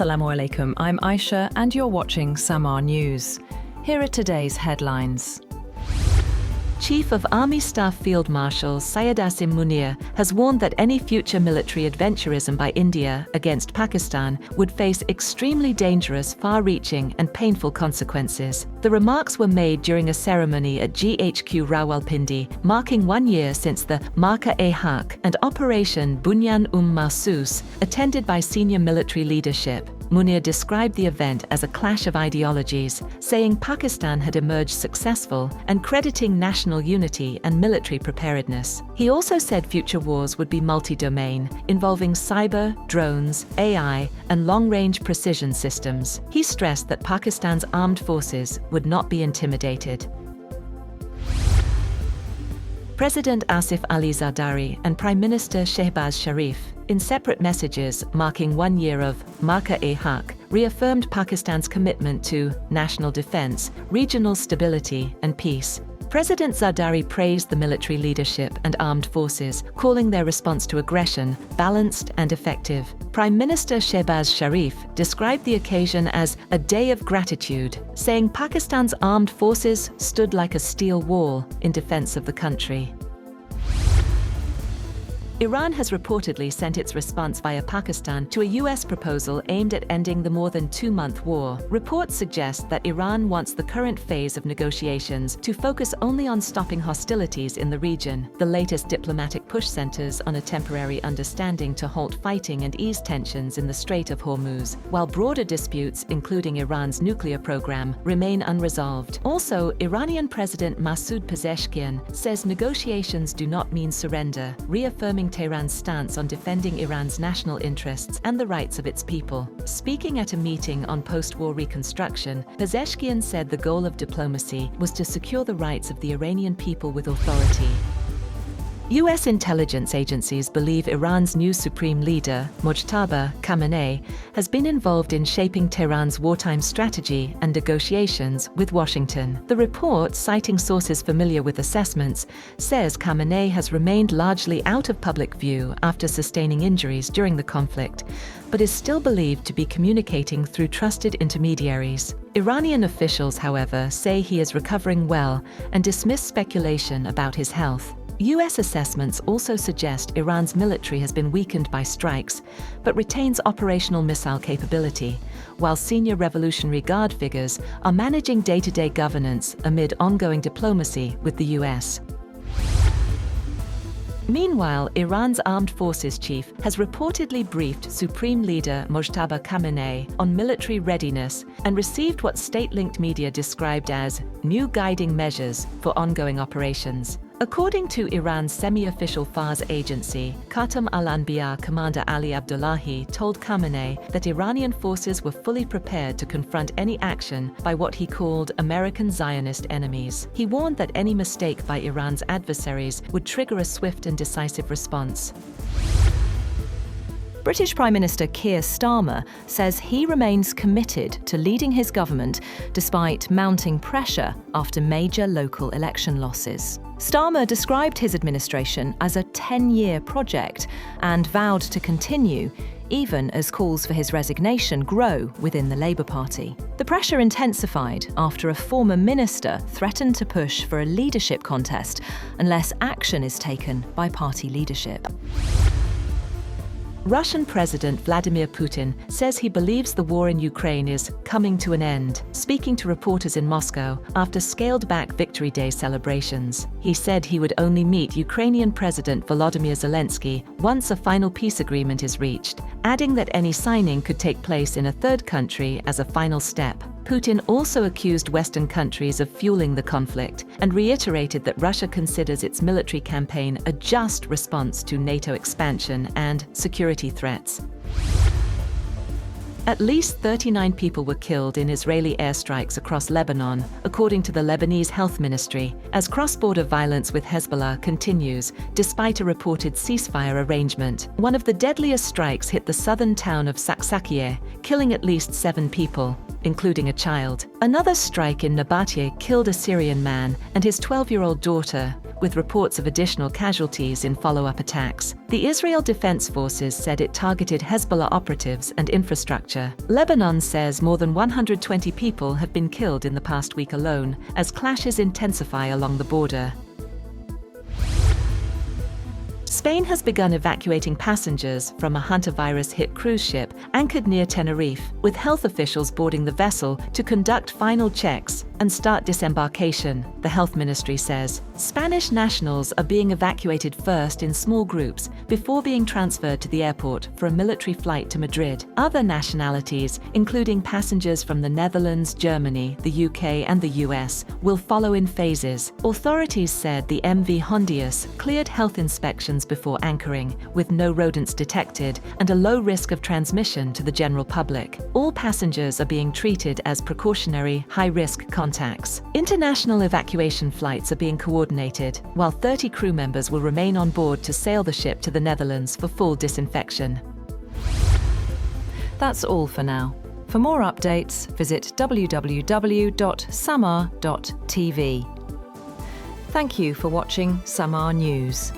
Assalamu alaikum, I'm Aisha and you're watching SAMAA News. Here are today's headlines. Chief of Army Staff Field Marshal Syed Asim Munir has warned that any future military adventurism by India against Pakistan would face extremely dangerous, far-reaching and painful consequences. The remarks were made during a ceremony at GHQ Rawalpindi, marking 1 year since the Marka-e-Haq and Operation Bunyan Mahsus, attended by senior military leadership. Munir described the event as a clash of ideologies, saying Pakistan had emerged successful and crediting national unity and military preparedness. He also said future wars would be multi-domain, involving cyber, drones, AI, and long-range precision systems. He stressed that Pakistan's armed forces would not be intimidated. President Asif Ali Zardari and Prime Minister Shehbaz Sharif, in separate messages marking 1 year of Marka-e-Haq, reaffirmed Pakistan's commitment to national defense, regional stability, and peace. President Zardari praised the military leadership and armed forces, calling their response to aggression balanced and effective. Prime Minister Shehbaz Sharif described the occasion as a day of gratitude, saying Pakistan's armed forces stood like a steel wall in defense of the country. Iran has reportedly sent its response via Pakistan to a U.S. proposal aimed at ending the more than 2-month war. Reports suggest that Iran wants the current phase of negotiations to focus only on stopping hostilities in the region. The latest diplomatic push centers on a temporary understanding to halt fighting and ease tensions in the Strait of Hormuz, while broader disputes, including Iran's nuclear program, remain unresolved. Also, Iranian President Masoud Pezeshkian says negotiations do not mean surrender, reaffirming Tehran's stance on defending Iran's national interests and the rights of its people. Speaking at a meeting on post-war reconstruction, Pezeshkian said the goal of diplomacy was to secure the rights of the Iranian people with authority. U.S. intelligence agencies believe Iran's new supreme leader, Mojtaba Khamenei, has been involved in shaping Tehran's wartime strategy and negotiations with Washington. The report, citing sources familiar with assessments, says Khamenei has remained largely out of public view after sustaining injuries during the conflict, but is still believed to be communicating through trusted intermediaries. Iranian officials, however, say he is recovering well and dismiss speculation about his health. U.S. assessments also suggest Iran's military has been weakened by strikes, but retains operational missile capability, while senior Revolutionary Guard figures are managing day-to-day governance amid ongoing diplomacy with the U.S. Meanwhile, Iran's armed forces chief has reportedly briefed Supreme Leader Mojtaba Khamenei on military readiness and received what state-linked media described as new guiding measures for ongoing operations. According to Iran's semi-official Fars agency, Khatam al-Anbiya Commander Ali Abdullahi told Khamenei that Iranian forces were fully prepared to confront any action by what he called American Zionist enemies. He warned that any mistake by Iran's adversaries would trigger a swift and decisive response. British Prime Minister Keir Starmer says he remains committed to leading his government despite mounting pressure after major local election losses. Starmer described his administration as a 10-year project and vowed to continue, even as calls for his resignation grow within the Labour Party. The pressure intensified after a former minister threatened to push for a leadership contest unless action is taken by party leadership. Russian President Vladimir Putin says he believes the war in Ukraine is coming to an end, speaking to reporters in Moscow after scaled-back Victory Day celebrations. He said he would only meet Ukrainian President Volodymyr Zelenskyy once a final peace agreement is reached, adding that any signing could take place in a third country as a final step. Putin also accused Western countries of fueling the conflict and reiterated that Russia considers its military campaign a just response to NATO expansion and security threats. At least 39 people were killed in Israeli airstrikes across Lebanon, according to the Lebanese Health Ministry, as cross-border violence with Hezbollah continues, despite a reported ceasefire arrangement. One of the deadliest strikes hit the southern town of Saksakieh, killing at least 7 people, including a child. Another strike in Nabateh killed a Syrian man and his 12-year-old daughter, with reports of additional casualties in follow-up attacks. The Israel Defense Forces said it targeted Hezbollah operatives and infrastructure. Lebanon says more than 120 people have been killed in the past week alone, as clashes intensify along the border. Spain has begun evacuating passengers from a Hantavirus-hit cruise ship anchored near Tenerife, with health officials boarding the vessel to conduct final checks and start disembarkation, the health ministry says. Spanish nationals are being evacuated first in small groups before being transferred to the airport for a military flight to Madrid. Other nationalities, including passengers from the Netherlands, Germany, the UK and the US, will follow in phases. Authorities said the MV Hondius cleared health inspections before anchoring, with no rodents detected and a low risk of transmission to the general public. All passengers are being treated as precautionary, high-risk contacts. International evacuation flights are being coordinated, while 30 crew members will remain on board to sail the ship to the Netherlands for full disinfection. That's all for now. For more updates, visit www.SAMAA.tv. Thank you for watching SAMAA News.